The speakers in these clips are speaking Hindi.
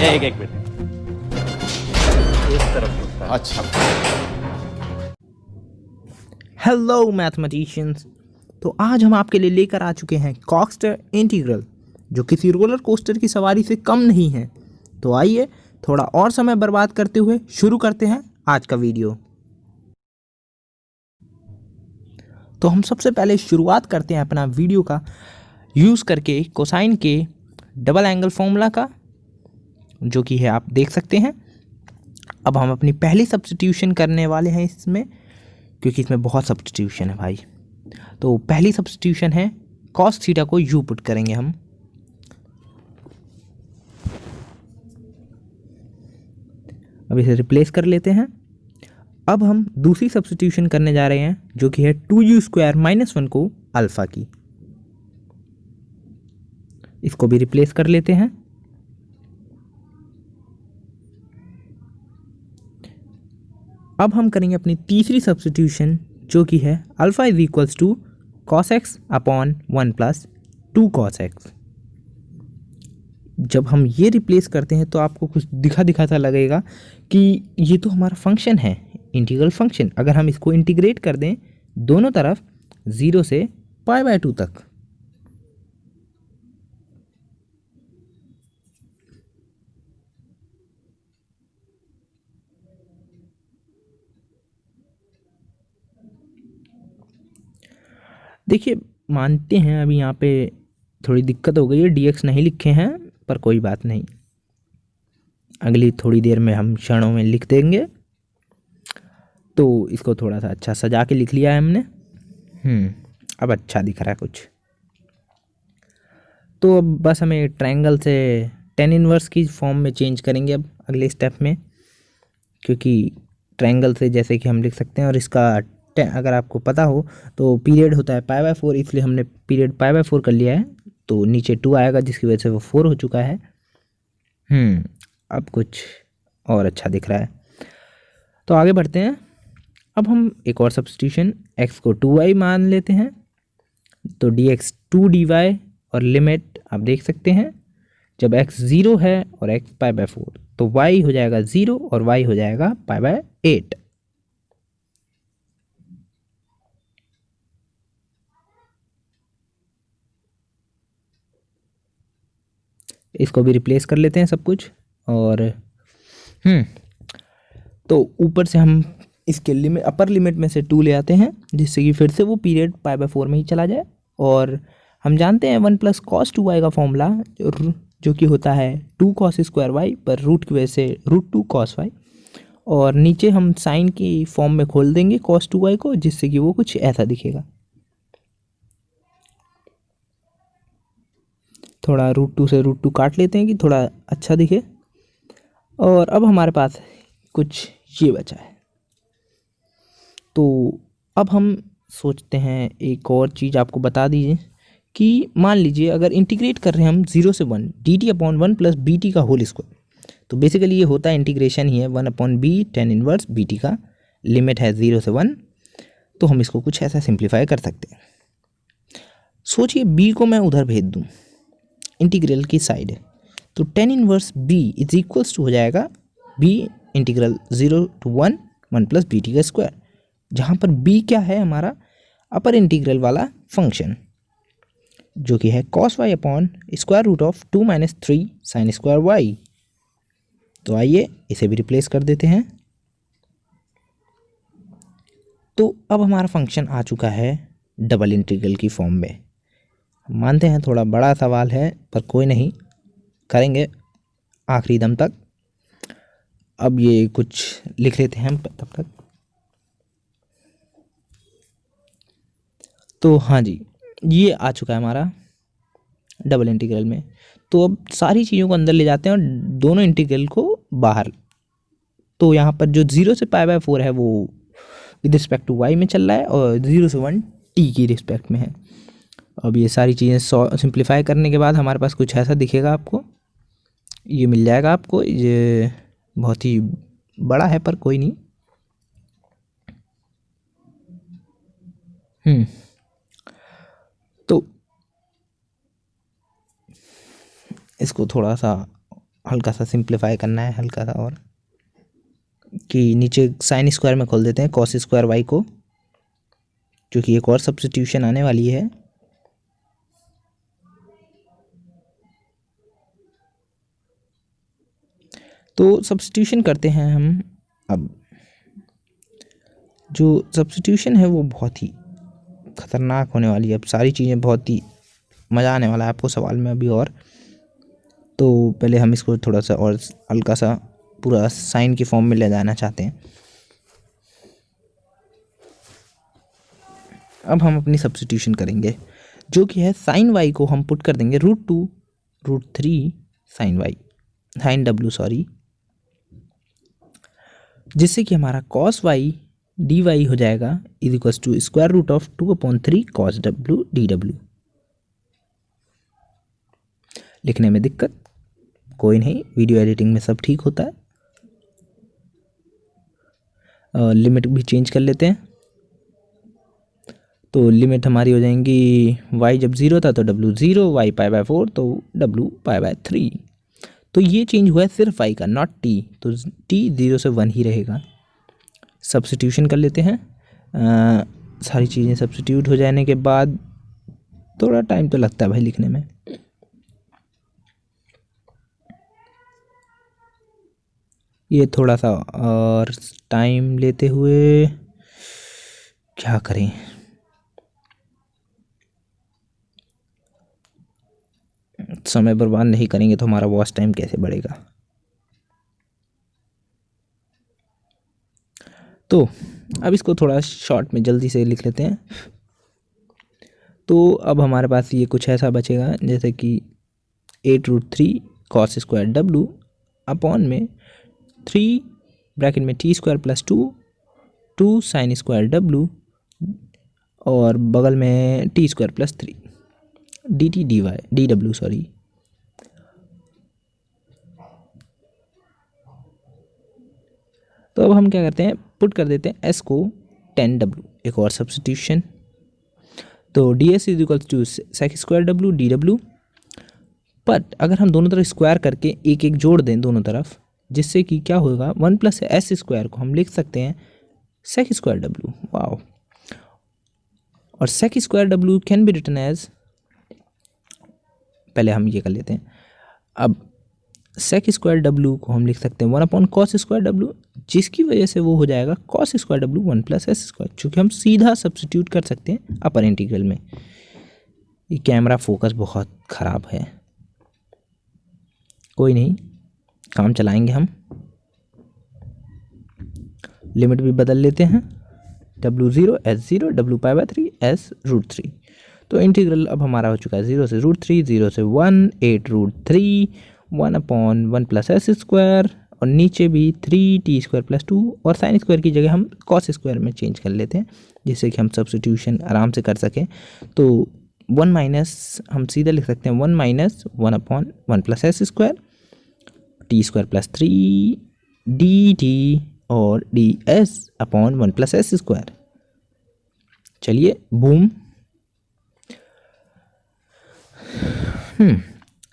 एक मिनट, एक तरफ होता है। अच्छा, हेलो मैथमेटिशियंस। तो आज हम आपके लिए लेकर आ चुके हैं कॉक्स्टर इंटीग्रल, जो किसी रोलर कोस्टर की सवारी से कम नहीं है। तो आइए थोड़ा और समय बर्बाद करते हुए शुरू करते हैं आज का वीडियो। तो हम सबसे पहले शुरुआत करते हैं अपना वीडियो का यूज़ करके कोसाइन के डबल एंगल फॉर्मूला का, जो कि है आप देख सकते हैं। अब हम अपनी पहली सब्स्टिट्यूशन करने वाले हैं इसमें, क्योंकि इसमें बहुत सब्स्टिट्यूशन है भाई। तो पहली सब्स्टिट्यूशन है कॉस थीटा को यू पुट करेंगे हम। अब इसे रिप्लेस कर लेते हैं। अब हम दूसरी सब्स्टिट्यूशन करने जा रहे हैं, जो कि है 2u² - 1 को अल्फ़ा की। इसको भी रिप्लेस कर लेते हैं। अब हम करेंगे अपनी तीसरी सब्स्टिट्यूशन, जो कि है alpha is equals to cos x upon 1 plus 2 cos x। जब हम ये रिप्लेस करते हैं तो आपको कुछ दिखा सा लगेगा कि ये तो हमारा फंक्शन है, इंटीग्रल फंक्शन। अगर हम इसको इंटीग्रेट कर दें दोनों तरफ 0 से π/2 तक, देखिए मानते हैं अभी यहाँ पे थोड़ी दिक्कत हो गई है, dx नहीं लिखे हैं, पर कोई बात नहीं, अगली थोड़ी देर में हम क्षणों में लिख देंगे। तो इसको थोड़ा सा अच्छा सजा के लिख लिया है हमने। अब अच्छा दिख रहा है कुछ। तो अब बस हमें ट्रायंगल से tan इनवर्स की फॉर्म में चेंज करेंगे अब अगले स्टेप में, क्योंकि ट्रायंगल से जैसे कि हम लिख सकते हैं, और इसका अगर आपको पता हो तो पीरियड होता है π/4, इसलिए हमने पीरियड π/4 कर लिया है। तो नीचे 2 आएगा, जिसकी वजह से वो 4 हो चुका है। अब कुछ और अच्छा दिख रहा है। तो आगे बढ़ते हैं। अब हम एक और सब्स्टिट्यूशन, x को 2y मान लेते हैं। तो dx 2dy, और लिमिट आप देख सकते हैं, जब x 0 है और x π/4, तो y हो जाएगा 0 और y हो जाएगा π/8। इसको भी रिप्लेस कर लेते हैं सब कुछ। और तो ऊपर से हम इसके लिमिट, अपर लिमिट में से 2 ले आते हैं, जिससे कि फिर से वो पीरियड π/4 में ही चला जाए। और हम जानते हैं 1 + cos 2y का फॉर्मूला, जो कि होता है 2 cos² y, पर रूट की वजह से √2 cos y। और नीचे हम साइन की फॉर्म में खोल देंगे cos 2y को, जिससे कि वो कुछ ऐसा दिखेगा। थोड़ा √2 से √2 काट लेते हैं कि थोड़ा अच्छा दिखे। और अब हमारे पास कुछ ये बचा है। तो अब हम सोचते हैं एक और चीज़ आपको बता दीजिए कि मान लीजिए अगर इंटीग्रेट कर रहे हैं हम 0 से 1 dt/1 + bt का होल स्क्वायर, तो बेसिकली ये होता है इंटीग्रेशन ही है 1/b tan इनवर्स bt का। लिमिट है 0 से 1। तो हम इसको कुछ ऐसा सिंप्लीफाई कर सकते हैं। सोचिए b को मैं उधर भेज दूँ इंटीग्रल की साइड, तो tan inverse b is equals to हो जाएगा b इंटीग्रल 0 to 1 1 + bt का स्क्वायर, जहाँ पर b क्या है हमारा अपर इंटीग्रल वाला फंक्शन, जो कि है cos y upon √2 - 3 sin² y। तो आइए इसे भी रिप्लेस कर देते हैं। तो अब हमारा फंक्शन आ चुका है डबल इंटीग्रल की फॉर्म में। मानते हैं थोड़ा बड़ा सवाल है, पर कोई नहीं, करेंगे आखिरी दम तक। अब ये कुछ लिख लेते हैं हम तब तक। तो हाँ जी, ये आ चुका है हमारा डबल इंटीग्रल में। तो अब सारी चीज़ों को अंदर ले जाते हैं और दोनों इंटीग्रल को बाहर। तो यहाँ पर जो 0 से π/4 है वो विद रिस्पेक्ट टू y में चल रहा है, और 0 से 1 t की रिस्पेक्ट में है। अब ये सारी चीज़ें सिंप्लीफाई करने के बाद हमारे पास कुछ ऐसा दिखेगा आपको, ये मिल जाएगा आपको। ये बहुत ही बड़ा है, पर कोई नहीं। तो इसको थोड़ा सा हल्का सा सिंप्लीफाई करना है, हल्का सा, और कि नीचे साइन स्क्वायर में खोल देते हैं कॉस स्क्वायर वाई को, क्योंकि एक और सब्स्टिट्यूशन आने वाली है। तो सब्स्टिट्यूशन करते हैं हम। अब जो सब्स्टिट्यूशन है वो बहुत ही खतरनाक होने वाली है। अब सारी चीज़ें बहुत ही मज़ा आने वाला है आपको सवाल में अभी। और तो पहले हम इसको थोड़ा सा और हल्का सा पूरा साइन की फॉर्म में ले जाना चाहते हैं। अब हम अपनी सब्स्टिट्यूशन करेंगे, जो कि है साइन वाई को हम पुट कर देंगे √2√3 साइन डब्ल्यू सॉरी, जिससे कि हमारा कॉस वाई डी वाई हो जाएगा is equals to square root of 2/3 cos W D W. लिखने में दिक्कत कोई नहीं, वीडियो एडिटिंग में सब ठीक होता है। लिमिट भी चेंज कर लेते हैं। तो लिमिट हमारी हो जाएंगी y जब 0 था तो w 0, y π/4 तो w π/3। तो ये चेंज हुआ है सिर्फ y का, नॉट t। तो t 0 से 1 ही रहेगा। सब्स्टिट्यूशन कर लेते हैं। सारी चीज़ें सब्स्टिट्यूट हो जाने के बाद थोड़ा टाइम तो लगता है भाई लिखने में। ये थोड़ा सा और टाइम लेते हुए क्या करें, समय बर्बाद नहीं करेंगे तो हमारा वॉच टाइम कैसे बढ़ेगा। तो अब इसको थोड़ा शॉर्ट में जल्दी से लिख लेते हैं। तो अब हमारे पास ये कुछ ऐसा बचेगा जैसे कि 8√3 कॉस स्क्वायर डब्ल्यू अपॉन में 3 ब्रैकेट में t square plus 2 sine square W और बगल में t square plus 3 D W sorry. तो अब हम क्या करते हैं, पुट कर देते हैं s को 10w, एक और सब्स्टिट्यूशन। तो ds is equals to sec square W D W. But अगर हम दोनों तरफ स्क्वायर करके एक एक जोड़ दें दोनों तरफ, जिससे कि क्या होगा 1 + s स्क्वायर को हम लिख सकते हैं सेक स्क्वायर डब्ल्यू। वाओ। और sec square W can be written as, पहले हम ये कर लेते हैं। अब सेक स्क्वायर डब्ल्यू को हम लिख सकते हैं 1 कॉस स्क्वायर डब्ल्यू, जिसकी वजह से वो हो जाएगा cos square W 1 + s square, चूँकि हम सीधा सब्स्टिट्यूट कर सकते हैं अपर इंटीग्रल में। ये कैमरा फोकस बहुत ख़राब है, कोई नहीं, काम चलाएंगे हम। लिमिट भी बदल लेते हैं, w0 s0 w π/3 s√3। तो इंटीग्रल अब हमारा हो चुका है 0 से √3, 0 से 1, 8√3 1/1 + s स्क्वायर, और नीचे भी 3t स्क्वायर प्लस 2, और साइन स्क्वायर की जगह हम कॉस स्क्वायर में चेंज कर लेते हैं जिससे कि हम सब्स्टिट्यूशन आराम से कर सकें। तो 1 माइनस हम सीधा लिख सकते हैं 1 - 1/1 + s square t square plus 3 dt और ds/1 + s स्क्वायर। चलिए बूम।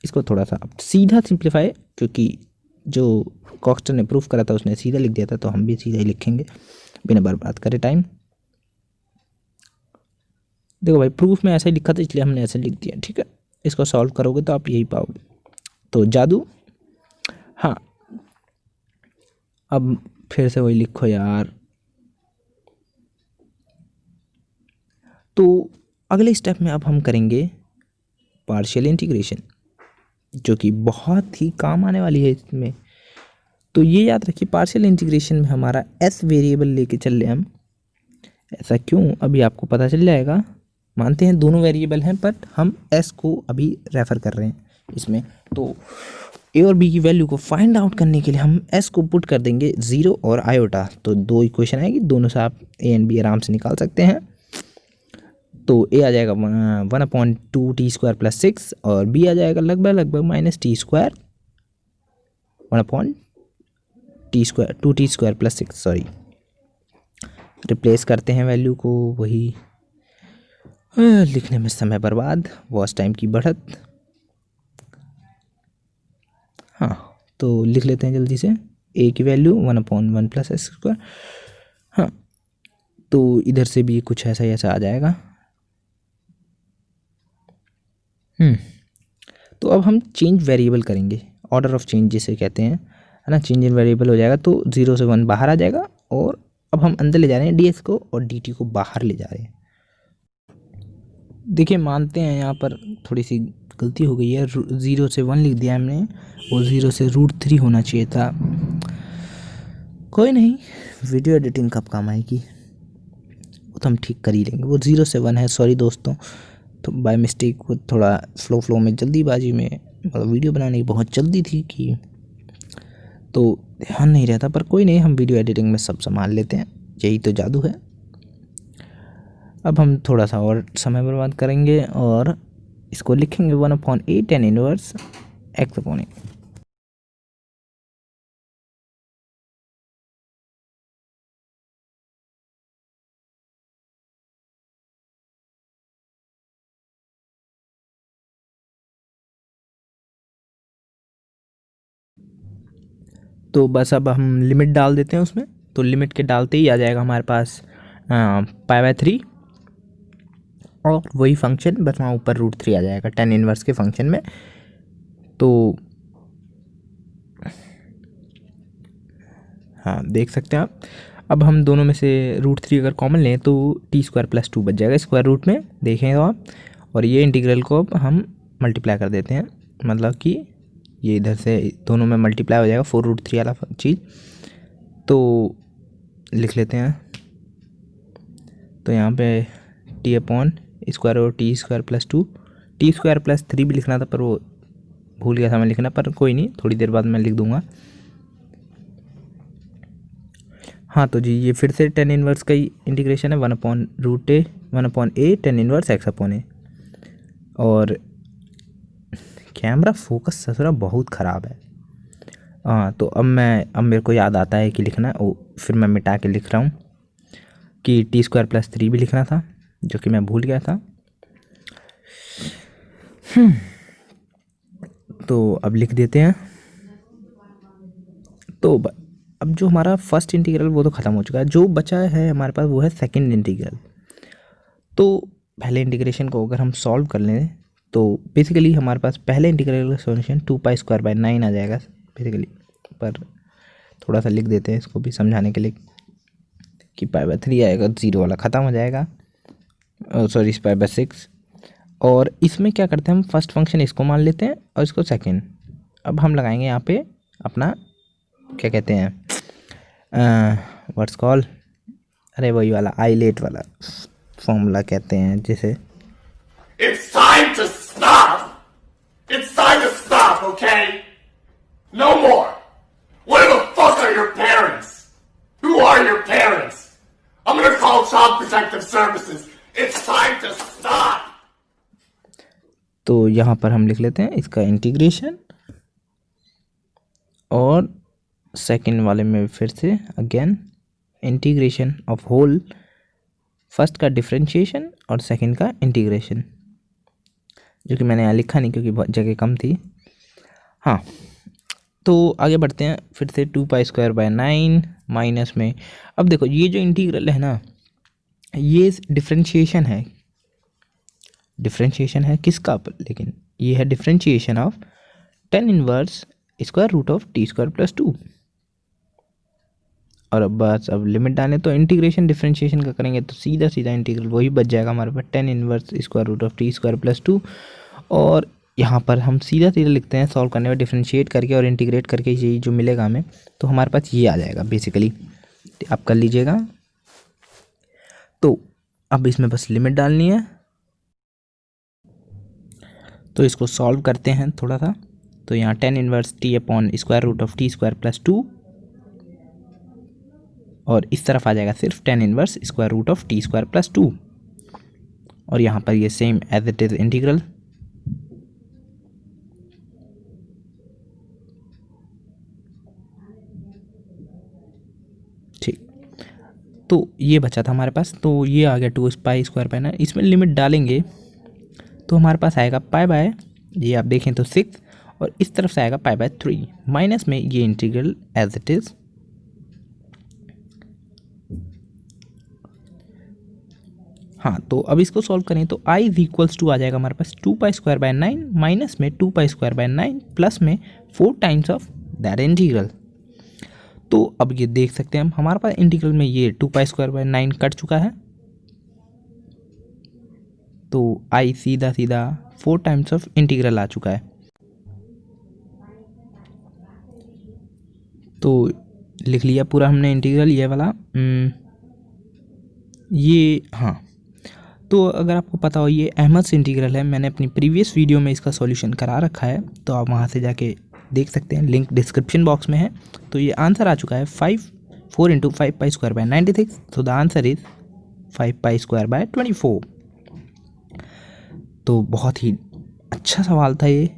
इसको थोड़ा सा सीधा सिंप्लीफाई, क्योंकि जो कॉक्स्टन ने प्रूफ करा था उसने सीधा लिख दिया था, तो हम भी सीधा ही लिखेंगे बिना बर्बाद करे टाइम। देखो भाई, प्रूफ में ऐसा ही लिखा था इसलिए हमने ऐसे लिख दिया, ठीक है। इसको सॉल्व करोगे तो आप यही पाओगे। तो जादू, हाँ, अब फिर से वही लिखो यार। तो अगले स्टेप में अब हम करेंगे पार्शियल इंटीग्रेशन, जो कि बहुत ही काम आने वाली है इसमें। तो ये याद रखिए, पार्शियल इंटीग्रेशन में हमारा s वेरिएबल लेके चल रहे हम। ऐसा क्यों, अभी आपको पता चल जाएगा। मानते हैं दोनों वेरिएबल हैं, बट हम s को अभी रेफर कर रहे हैं इसमें। तो a और b की वैल्यू को फाइंड आउट करने के लिए हम s को पुट कर देंगे 0 और आयोटा। तो 2 इक्वेशन आएगी, दोनों से आप a एंड b आराम से निकाल सकते हैं। तो a आ जाएगा 1/2t स्क्वायर प्लस 6, और b आ जाएगा लगभग -t square 2t square plus 6, sorry. Replace करते हैं वैल्यू को, वही लिखने में समय बर्बाद, वॉच टाइम की बढ़त। हाँ, तो लिख लेते हैं जल्दी से। ए की वैल्यू 1/1 प्लस एक्स स्क्वायर। हाँ, तो इधर से भी कुछ ऐसा ही ऐसा आ जाएगा। तो अब हम चेंज वेरिएबल करेंगे, ऑर्डर ऑफ चेंज जिसे कहते हैं, है ना। चेंज इन वेरिएबल हो जाएगा तो 0 से 1 बाहर आ जाएगा, और अब हम अंदर ले जा रहे हैं ds को, और dt को बाहर ले जा रहे हैं। देखिए मानते हैं यहाँ पर थोड़ी सी गलती हो गई है, 0 से 1 लिख दिया हमने, और 0 से √3 होना चाहिए था। कोई नहीं, वीडियो एडिटिंग कब काम आएगी, वो तो हम ठीक कर ही लेंगे। वो 0 से 1 है, सॉरी दोस्तों, तो बाय मिस्टेक वो थोड़ा फ्लो में जल्दीबाजी में, मतलब वीडियो बनाने की बहुत जल्दी थी कि, तो ध्यान नहीं रहता। पर कोई नहीं, हम वीडियो एडिटिंग में सब संभाल लेते हैं, यही तो जादू है। अब हम थोड़ा सा और समय बर्बाद करेंगे और इसको लिखेंगे 1/a tan इनवर्स x/a। तो बस अब हम लिमिट डाल देते हैं उसमें, तो लिमिट के डालते ही आ जाएगा हमारे पास π/3, और वही फंक्शन बस वहाँ ऊपर √3 आ जाएगा tan इनवर्स के फंक्शन में। तो हाँ, देख सकते हैं आप। अब हम दोनों में से √3 अगर कॉमन लें तो t² + 2 बच जाएगा स्क्वायर रूट में, देखें तो आप। और ये इंटीग्रल को अब हम मल्टीप्लाई कर देते हैं, मतलब कि ये इधर से दोनों में मल्टीप्लाई हो जाएगा 4√3 वाला चीज़। तो लिख लेते हैं, तो यहाँ पे t/² और t² + 2, t² + 3 भी लिखना था पर वो भूल गया था मैं लिखना, पर कोई नहीं, थोड़ी देर बाद मैं लिख दूँगा। हाँ, तो जी ये फिर से tan इनवर्स का ही इंटीग्रेशन है, 1/a tan इनवर्स x/a। और कैमरा फोकस ससुरा बहुत ख़राब है। हाँ, तो अब मेरे को याद आता है कि लिखना, फिर मैं मिटा के लिख रहा हूँ कि t² + 3 भी लिखना था, जो कि मैं भूल गया था। तो अब लिख देते हैं। तो अब जो हमारा फर्स्ट इंटीग्रल वो तो ख़त्म हो चुका है, जो बचा है हमारे पास वो है सेकंड इंटीग्रल। तो पहले इंटीग्रेशन को अगर हम सॉल्व कर लें तो बेसिकली हमारे पास पहले इंटीग्रल का सॉल्यूशन 2π²/9 आ जाएगा बेसिकली। पर थोड़ा सा लिख देते हैं इसको भी समझाने के लिए कि π/3 आएगा, 0 वाला ख़त्म हो जाएगा, सॉरी π/6। और इसमें क्या करते हैं, हम फर्स्ट फंक्शन इसको मान लेते हैं और इसको सेकंड। अब हम लगाएंगे यहाँ पे अपना क्या कहते हैं, व्हाट्स कॉल, अरे वही वाला आइलेट वाला फॉर्मूला कहते हैं जिसे। It's time to stop! It's time to stop, okay? No more! Where the fuck are your parents? Who are your parents? I'm gonna call Child Protective Services. It's time to stop! तो यहाँ पर हम लिख लेते हैं इसका इंटीग्रेशन, और सेकंड वाले में फिर से again integration of whole, first का डिफरेंशिएशन और सेकंड का इंटीग्रेशन, जो कि मैंने यहाँ लिखा नहीं क्योंकि बहुत जगह कम थी। हाँ, तो आगे बढ़ते हैं फिर से 2π²/9 माइनस में। अब देखो ये जो इंटीग्रल है ना, ये डिफरेंशिएशन है किसका, लेकिन ये है differentiation of tan inverse √t² + 2। और अब बस अब लिमिट डालें तो इंटीग्रेशन डिफरेंशिएशन का करेंगे तो सीधा इंटीग्रल वही बच जाएगा हमारे पास, tan इनवर्स √t² + 2। और यहाँ पर हम सीधा लिखते हैं सॉल्व करने में, डिफरेंशिएट करके और इंटीग्रेट करके ये जो मिलेगा हमें, तो हमारे पास ये आ जाएगा बेसिकली। आप कर लीजिएगा। तो अब इसमें बस लिमिट डालनी है, तो इसको सॉल्व करते हैं थोड़ा सा। तो यहाँ tan इनवर्स t/√t² + 2, और इस तरफ आ जाएगा सिर्फ tan इनवर्स √t² + 2। और यहाँ पर ये same as it is integral. ठीक, तो ये बचा था हमारे पास, तो ये आ गया 2π²/9। इसमें लिमिट डालेंगे तो हमारे पास आएगा ये आप देखें तो 6, और इस तरफ से आएगा पाई बाय 3 माइनस में ये इंटीग्रल एज इट इज़। हाँ, तो अब इसको सॉल्व करें तो i इज इक्वल्स टू आ जाएगा हमारे पास 2π² 9 माइनस में 2π² 9 प्लस में 4 टाइम्स ऑफ दैट इंटीग्रल। तो अब ये देख सकते हैं हम, हमारे पास इंटीग्रल में ये 2π² 9 कट चुका है, तो i सीधा सीधा 4 टाइम्स ऑफ इंटीग्रल आ चुका है। तो लिख लिया पूरा हमने इंटीग्रल ये वाला। ये हाँ, तो अगर आपको पता हो ये अहमद्स इंटीग्रल है, मैंने अपनी प्रीवियस वीडियो में इसका सॉल्यूशन करा रखा है, तो आप वहाँ से जाके देख सकते हैं, लिंक डिस्क्रिप्शन बॉक्स में है। तो ये आंसर आ चुका है 4 × 5π² 96। तो द आंसर इज 5π² 24। तो बहुत ही अच्छा सवाल था ये।